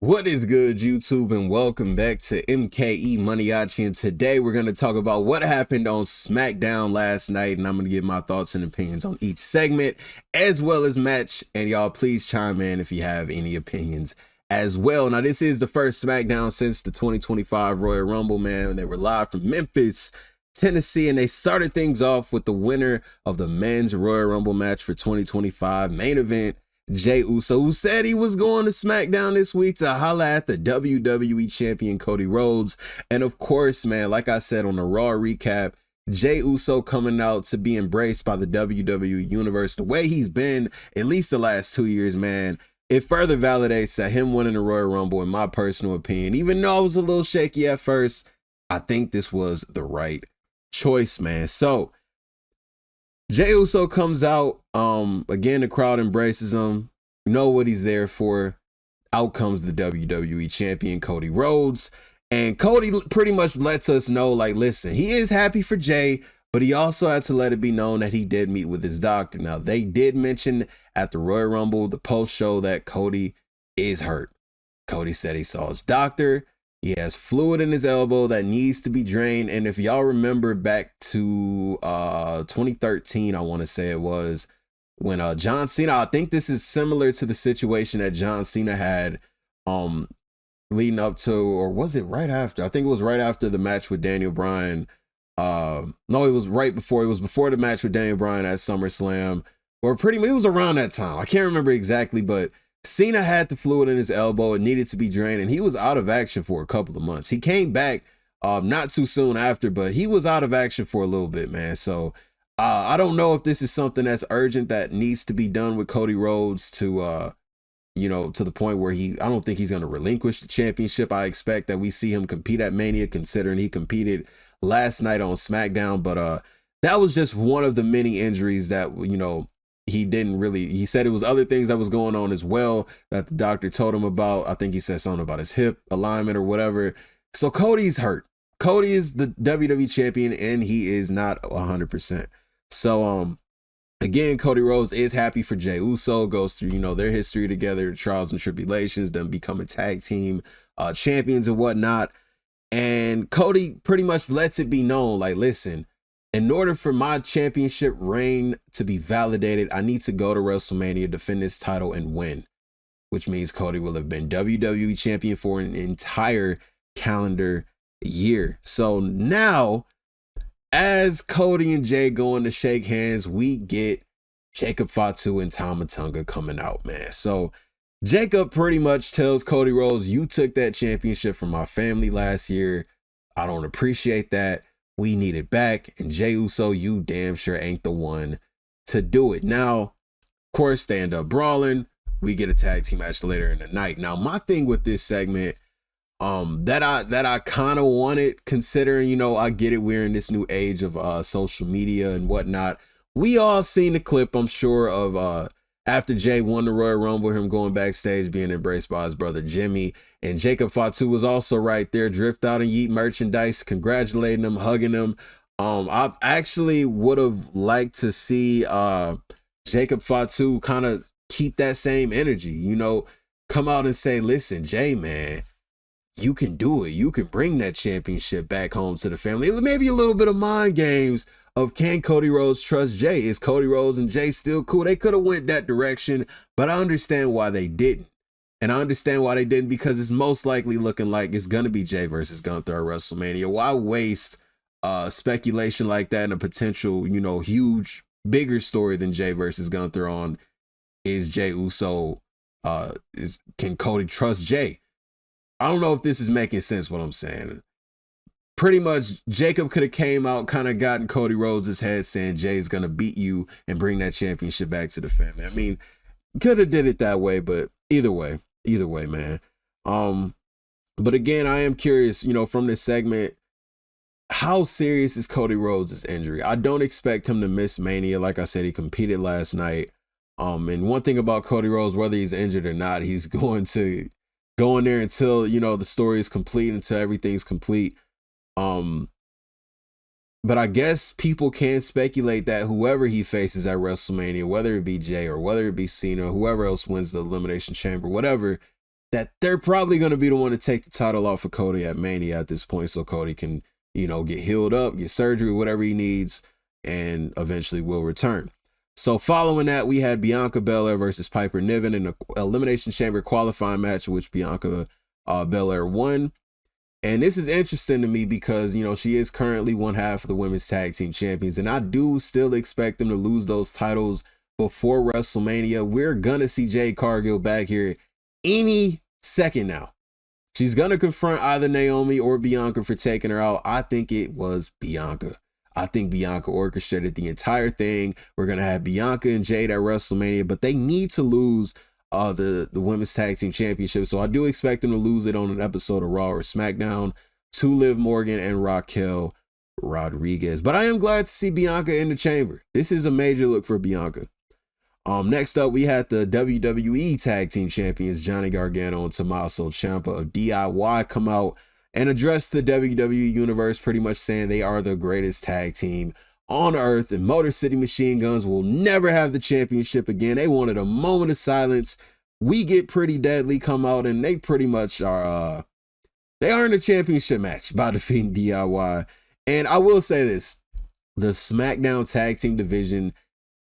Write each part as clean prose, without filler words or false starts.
What is good, YouTube, and welcome back to MKE MANIACI, and today we're going to talk about what happened on SmackDown last night, and I'm going to give my thoughts and opinions on each segment as well as match, and y'all please chime in if you have any opinions as well. Now, this is the first SmackDown since the 2025 Royal Rumble, man. They were live from Memphis, Tennessee, and they started things off with the winner of the men's Royal Rumble match for 2025 main event, Jey Uso, who said he was going to SmackDown this week to holla at the WWE champion Cody Rhodes. And of course, man, like I said on the Raw recap, Jey Uso coming out to be embraced by the WWE universe the way he's been at least the last 2 years, man. It further validates that him winning the Royal Rumble, in my personal opinion, even though I was a little shaky at first, I think this was the right choice, man. So Jey Uso comes out, again, the crowd embraces him. You know what he's there for. Out comes the WWE champion, Cody Rhodes. And Cody pretty much lets us know, like, listen, he is happy for Jey, but he also had to let it be known that he did meet with his doctor. Now, they did mention at the Royal Rumble, the post-show, that Cody is hurt. Cody said he saw his doctor. He has fluid in his elbow that needs to be drained. And if y'all remember back to 2013, I want to say it was, when John Cena, I think this is similar to the situation that John Cena had leading up to, or was it right after? I think it was right after the match with Daniel Bryan. No, it was right before. It was before the match with Daniel Bryan at SummerSlam, or it was around that time. I can't remember exactly, but Cena had the fluid in his elbow. It needed to be drained, and he was out of action for a couple of months. He came back not too soon after, but he was out of action for a little bit, man. So I don't know if this is something that's urgent that needs to be done with Cody Rhodes to, to the point where I don't think he's going to relinquish the championship. I expect that we see him compete at Mania, considering he competed last night on SmackDown. But that was just one of the many injuries that, he said it was other things that was going on as well that the doctor told him about. I think he said something about his hip alignment or whatever. So Cody's hurt. Cody is the WWE champion, and he is not 100%. So, again, Cody Rhodes is happy for Jey Uso, goes through, their history together, trials and tribulations, them becoming tag team champions and whatnot. And Cody pretty much lets it be known, like, listen, in order for my championship reign to be validated, I need to go to WrestleMania, defend this title, and win, which means Cody will have been WWE champion for an entire calendar year. So now, as Cody and Jey going to shake hands, we get Jacob Fatu and Tama Tonga coming out, man. So Jacob pretty much tells Cody Rhodes, you took that championship from my family last year. I don't appreciate that. We need it back. And Jey Uso, you damn sure ain't the one to do it. Now, of course, they end up brawling. We get a tag team match later in the night. Now, my thing with this segment, that I kind of wanted, considering, I get it, we're in this new age of social media and whatnot. We all seen the clip, I'm sure, of after Jey won the Royal Rumble, him going backstage, being embraced by his brother Jimmy, and Jacob Fatu was also right there, dripped out and yeet merchandise, congratulating him, hugging him. I actually would have liked to see Jacob Fatu kind of keep that same energy, come out and say, listen, Jey, man, you can do it. You can bring that championship back home to the family. Maybe a little bit of mind games of, can Cody Rhodes trust Jey? Is Cody Rhodes and Jey still cool? They could have went that direction, but I understand why they didn't. And I understand why they didn't, because it's most likely looking like it's going to be Jey versus Gunther at WrestleMania. Why waste speculation like that in a potential, huge, bigger story than Jey versus Gunther on, is Jey Uso, can Cody trust Jey? I don't know if this is making sense what I'm saying. Pretty much, Jacob could have came out, kind of gotten Cody Rhodes' head, saying Jey's going to beat you and bring that championship back to the family. I mean, could have did it that way, but either way, man. But again, I am curious, from this segment, how serious is Cody Rhodes' injury? I don't expect him to miss Mania. Like I said, he competed last night. And one thing about Cody Rhodes, whether he's injured or not, he's going to go in there until, the story is complete, until everything's complete. But I guess people can speculate that whoever he faces at WrestleMania, whether it be Jey or whether it be Cena, whoever else wins the Elimination Chamber, whatever, that they're probably going to be the one to take the title off of Cody at Mania at this point, so Cody can, you know, get healed up, get surgery, whatever he needs, and eventually will return. So following that, we had Bianca Belair versus Piper Niven in an Elimination Chamber qualifying match, which Bianca Belair won. And this is interesting to me because, you know, she is currently one half of the women's tag team champions, and I do still expect them to lose those titles before WrestleMania. We're gonna see Jade Cargill back here any second now. She's gonna confront either Naomi or Bianca for taking her out. I think it was Bianca. I think Bianca orchestrated the entire thing. We're gonna have Bianca and Jade at WrestleMania, but they need to lose the women's tag team championship. So I do expect them to lose it on an episode of Raw or SmackDown to Liv Morgan and Raquel Rodriguez. But I am glad to see Bianca in the chamber. This is a major look for Bianca. Next up, we had the WWE Tag Team Champions Johnny Gargano and Tommaso Ciampa of DIY come out and address the WWE Universe, pretty much saying they are the greatest tag team on earth, and Motor City Machine Guns will never have the championship again. They wanted a moment of silence. We Get Pretty Deadly come out, and they pretty much are, they are in a championship match by defeating DIY. And I will say this, the SmackDown Tag Team division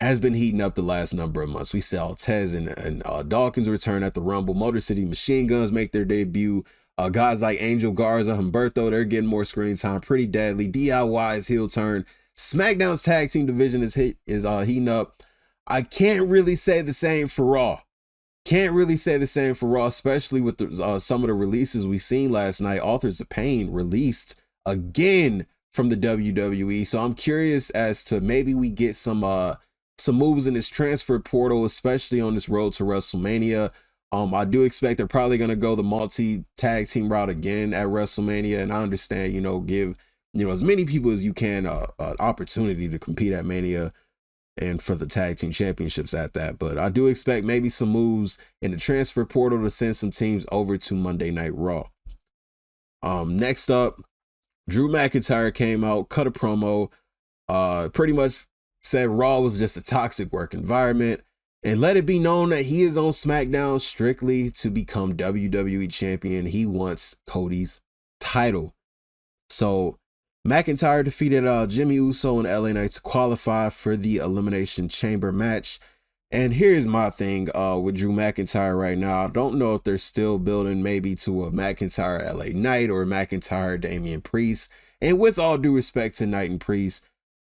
has been heating up the last number of months. We saw Tez and Dawkins return at the Rumble. Motor City Machine Guns make their debut. Guys like Angel Garza, Humberto, they're getting more screen time. Pretty Deadly. DIY's heel turn. SmackDown's tag team division is heating up. I can't really say the same for Raw. Can't really say the same for Raw, especially with the, some of the releases we seen last night. Authors of Pain released again from the WWE. So I'm curious as to maybe we get some moves in this transfer portal, especially on this road to WrestleMania. I do expect they're probably going to go the multi-tag team route again at WrestleMania. And I understand, you know, give, you know, as many people as you can an opportunity to compete at Mania and for the tag team championships at that. But I do expect maybe some moves in the transfer portal to send some teams over to Monday Night Raw. Next up, Drew McIntyre came out, cut a promo, pretty much said Raw was just a toxic work environment, and let it be known that he is on SmackDown strictly to become WWE champion. He wants Cody's title. So McIntyre defeated Jimmy Uso and LA Knight to qualify for the Elimination Chamber match. And here's my thing with Drew McIntyre right now. I don't know if they're still building maybe to a McIntyre LA Knight or a McIntyre Damian Priest. And with all due respect to Knight and Priest,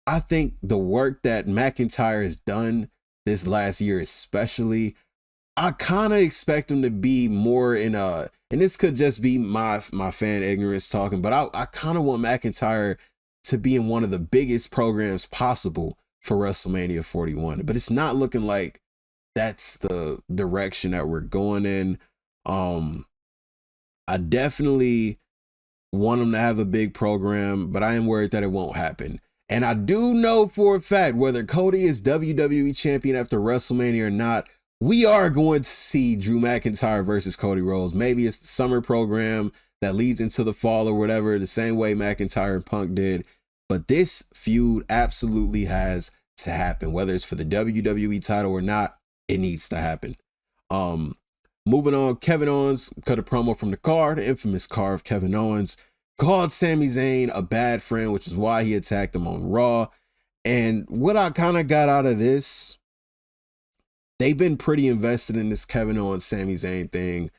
I think the work that McIntyre has done this last year especially, I kind of expect him to be more in a, and this could just be my fan ignorance talking, but I kind of want McIntyre to be in one of the biggest programs possible for WrestleMania 41. But it's not looking like that's the direction that we're going in. I definitely want him to have a big program, but I am worried that it won't happen. And I do know for a fact, whether Cody is WWE champion after WrestleMania or not, we are going to see Drew McIntyre versus Cody Rhodes. Maybe it's the summer program that leads into the fall or whatever, the same way McIntyre and Punk did. But this feud absolutely has to happen. Whether it's for the WWE title or not, it needs to happen. Moving on, Kevin Owens cut a promo from the car, the infamous car of Kevin Owens, called Sami Zayn a bad friend, which is why he attacked him on Raw. And what I kind of got out of this, they've been pretty invested in this Kevin Owens Sami Zayn thing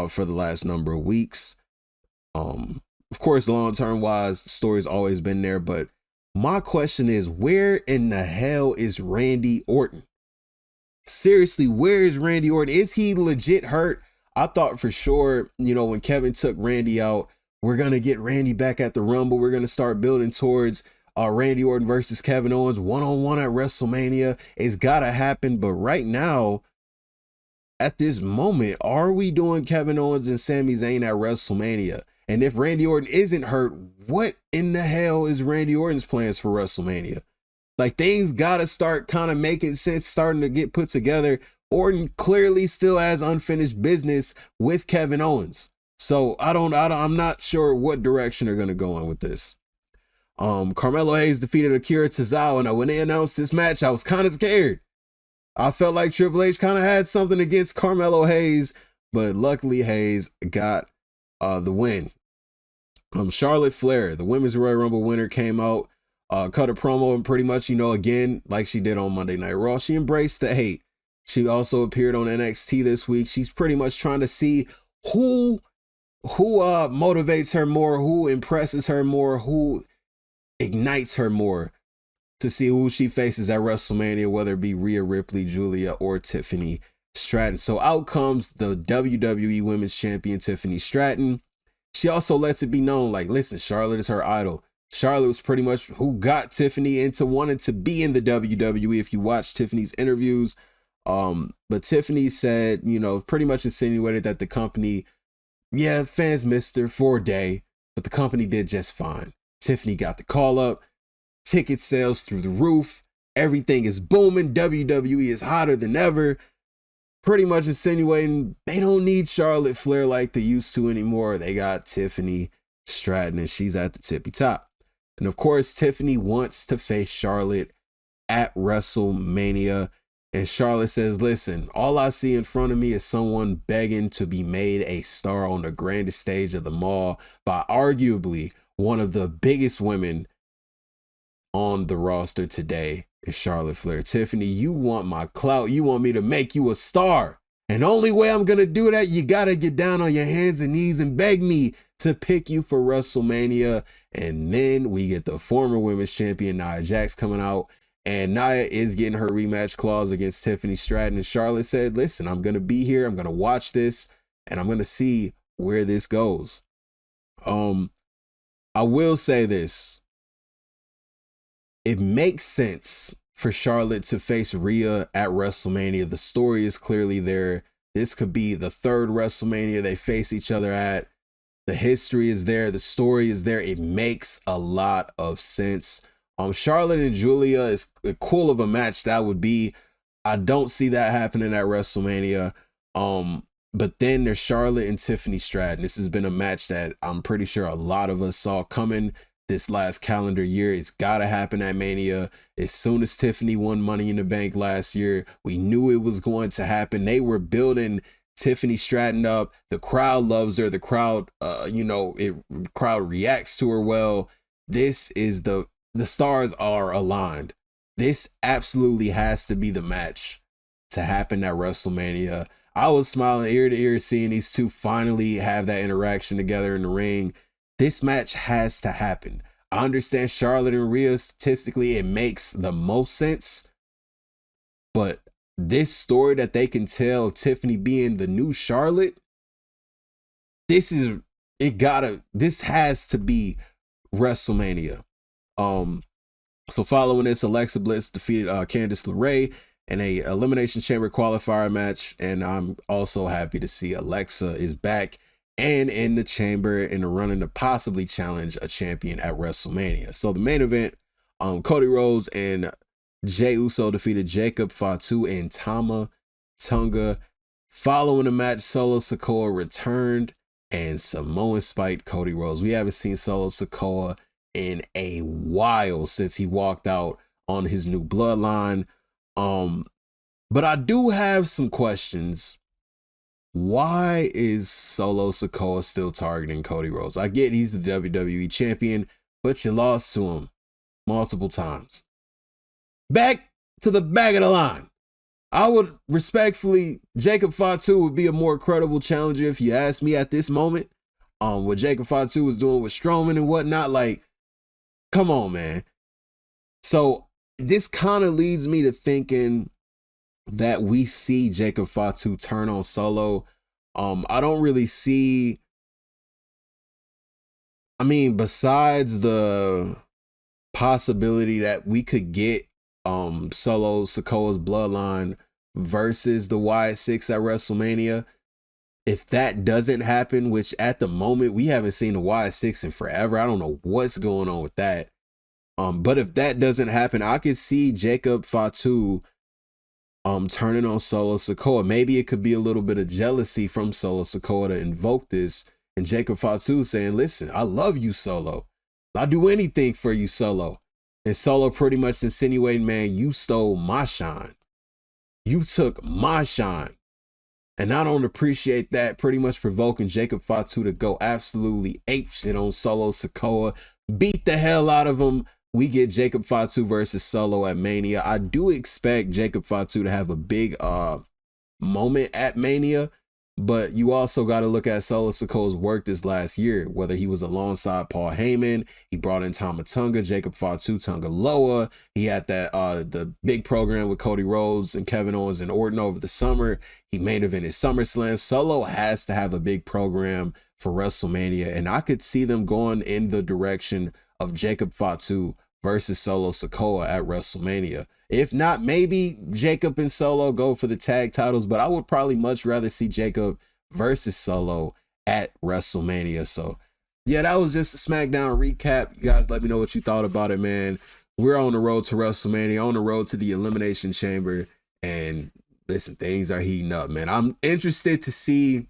for the last number of weeks. Of course, long-term wise, the story's always been there, but my question is, where in the hell is Randy Orton? Seriously, where is Randy Orton? Is he legit hurt? I thought for sure, you know, when Kevin took Randy out, we're going to get Randy back at the Rumble. We're going to start building towards Randy Orton versus Kevin Owens one-on-one at WrestleMania. It's got to happen. But right now, at this moment, are we doing Kevin Owens and Sami Zayn at WrestleMania? And if Randy Orton isn't hurt, what in the hell is Randy Orton's plans for WrestleMania? Like, things got to start kind of making sense, starting to get put together. Orton clearly still has unfinished business with Kevin Owens. So I'm not sure what direction they're going to go in with this. Carmelo Hayes defeated Akira Tozawa. Now, when they announced this match, I was kind of scared. I felt like Triple H kind of had something against Carmelo Hayes, but luckily Hayes got the win. Charlotte Flair, the Women's Royal Rumble winner, came out, cut a promo, and pretty much, again, like she did on Monday Night Raw, she embraced the hate. She also appeared on NXT this week. She's pretty much trying to see who motivates her more, who impresses her more, who ignites her more, to see who she faces at WrestleMania, whether it be Rhea Ripley, Julia, or Tiffany Stratton. So out comes the WWE Women's Champion, Tiffany Stratton. She also lets it be known, like, listen, Charlotte is her idol. Charlotte was pretty much who got Tiffany into wanting to be in the WWE, if you watch Tiffany's interviews. But Tiffany said, pretty much insinuated that the company, yeah, fans missed her for a day, but the company did just fine. Tiffany got the call up, ticket sales through the roof, everything is booming, WWE is hotter than ever. Pretty much insinuating they don't need Charlotte Flair like they used to anymore. They got Tiffany Stratton, and she's at the tippy top. And of course, Tiffany wants to face Charlotte at WrestleMania. And Charlotte says, listen, all I see in front of me is someone begging to be made a star on the grandest stage of them all by arguably one of the biggest women on the roster today. Is Charlotte Flair. Tiffany, you want my clout. You want me to make you a star. And the only way I'm going to do that, you got to get down on your hands and knees and beg me to pick you for WrestleMania. And then we get the former women's champion, Nia Jax, coming out. And Nia is getting her rematch clause against Tiffany Stratton. And Charlotte said, listen, I'm going to be here. I'm going to watch this. And I'm going to see where this goes. I will say this. It makes sense for Charlotte to face Rhea at WrestleMania. The story is clearly there. This could be the third WrestleMania they face each other at. The history is there. The story is there. It makes a lot of sense. Charlotte and Julia is cool of a match that would be. I don't see that happening at WrestleMania. But then there's Charlotte and Tiffany Stratton. This has been a match that I'm pretty sure a lot of us saw coming this last calendar year. It's got to happen at Mania. As soon as Tiffany won Money in the Bank last year, we knew it was going to happen. They were building Tiffany Stratton up. The crowd loves her. The crowd, crowd reacts to her well. This is the stars are aligned. This absolutely has to be the match to happen at WrestleMania. I was smiling ear to ear seeing these two finally have that interaction together in the ring. This match has to happen. I understand Charlotte and Rhea, statistically, it makes the most sense. But this story that they can tell of Tiffany being the new Charlotte, this has to be WrestleMania. So following this, Alexa Bliss defeated Candice LeRae in a Elimination Chamber qualifier match. And I'm also happy to see Alexa is back and in the chamber in the running to possibly challenge a champion at WrestleMania. So the main event, Cody Rhodes and Jey Uso defeated Jacob Fatu and Tama Tonga. Following the match, Solo Sikoa returned and Samoan spiked Cody Rhodes. We haven't seen Solo Sikoa in a while since he walked out on his new Bloodline. But I do have some questions. Why is Solo Sikoa still targeting Cody Rhodes? I get he's the WWE champion, but you lost to him multiple times. Back to the back of the line. I would respectfully, Jacob Fatu would be a more credible challenger if you ask me at this moment. What Jacob Fatu was doing with Strowman and whatnot, like, come on, man. So this kind of leads me to thinking that we see Jacob Fatu turn on Solo. I don't really see, besides the possibility that we could get Solo Sikoa's Bloodline versus the Wyatt Six at WrestleMania. If that doesn't happen, which at the moment we haven't seen the Wyatt Six in forever, I don't know what's going on with that. But if that doesn't happen, I could see Jacob Fatu turning on Solo Sikoa. Maybe it could be a little bit of jealousy from Solo Sikoa to invoke this, and Jacob Fatu saying, listen, I love you, Solo. I'll do anything for you, Solo. And Solo pretty much insinuating, man, you stole my shine. You took my shine. And I don't appreciate that, pretty much provoking Jacob Fatu to go absolutely apeshit on Solo Sikoa, beat the hell out of him. We get Jacob Fatu versus Solo at Mania. I do expect Jacob Fatu to have a big moment at Mania, but you also got to look at Solo Sikoa's work this last year, whether he was alongside Paul Heyman, he brought in Tama Tonga, Jacob Fatu, Tonga Loa. He had that the big program with Cody Rhodes and Kevin Owens and Orton over the summer. He main evented SummerSlam. Solo has to have a big program for WrestleMania, and I could see them going in the direction of Jacob Fatu versus Solo Sikoa at WrestleMania. If not, maybe Jacob and Solo go for the tag titles, but I would probably much rather see Jacob versus Solo at WrestleMania. So yeah, that was just a SmackDown recap. You guys let me know what you thought about it, man. We're on the road to WrestleMania, on the road to the Elimination Chamber, and listen, things are heating up, man. I'm interested to see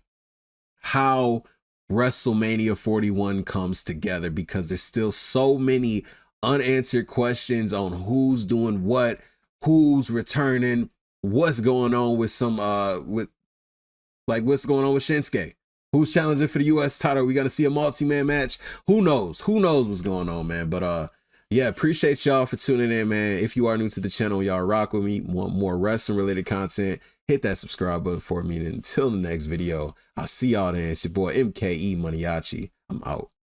how WrestleMania 41 comes together, because there's still so many unanswered questions on who's doing what, who's returning, what's going on with some what's going on with Shinsuke, who's challenging for the US title. We got to see a multi-man match. Who knows what's going on, man. But yeah, appreciate y'all for tuning in, man. If you are new to the channel, y'all rock with me, want more wrestling related content, hit that subscribe button for me. And until the next video, I'll see y'all then. It's your boy MKE MANIACI. I'm out.